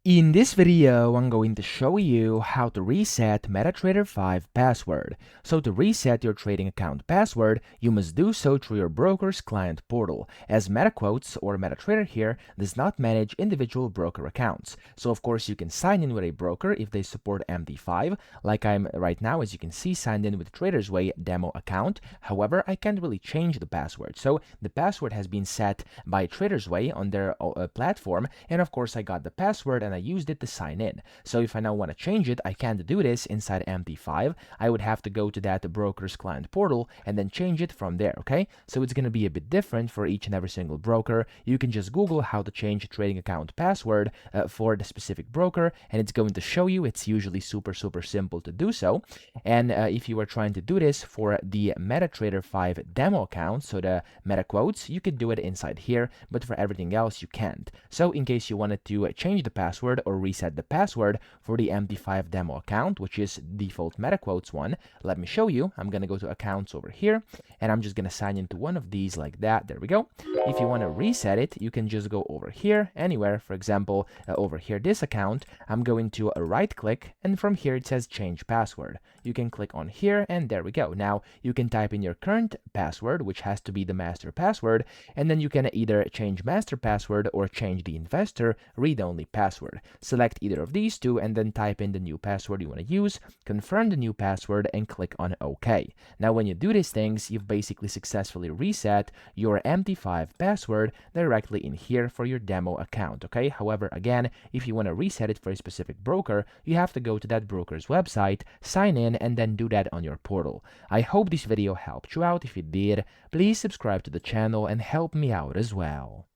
In this video, I'm going to show you how to reset MetaTrader 5 password. So to reset your trading account password, you must do so through your broker's client portal, as MetaQuotes or MetaTrader here does not manage individual broker accounts. So of course you can sign in with a broker if they support MD5, like I'm right now, as you can see, signed in with Trader's Way demo account. However, I can't really change the password. So the password has been set by Trader's Way on their platform, and of course I got the password and I used it to sign in. So if I now want to change it, I can't do this inside MD5. I would have to go to that broker's client portal and then change it from there, okay? So it's going to be a bit different for each and every single broker. You can just Google how to change a trading account password for the specific broker, and it's going to show you. It's usually super simple to do so. And if you are trying to do this for the MetaTrader 5 demo account, so the MetaQuotes, you could do it inside here, but for everything else you can't. So in case you wanted to change the password or reset the password for the MD5 demo account, which is default MetaQuotes one, let me show you. I'm going to go to accounts over here, and I'm just going to sign into one of these like that. There we go. If you want to reset it, you can just go over here, anywhere. For example, over here, this account, I'm going to right click, and from here it says change password. You can click on here, and there we go. Now you can type in your current password, which has to be the master password, and then you can either change master password or change the investor read-only password. Select either of these two and then type in the new password you want to use, confirm the new password, and click on OK. Now when you do these things, you've basically successfully reset your MD5 password directly in here for your demo account, okay? However, again, if you want to reset it for a specific broker, you have to go to that broker's website, sign in, and then do that on your portal. I hope this video helped you out. If it did, please subscribe to the channel and help me out as well.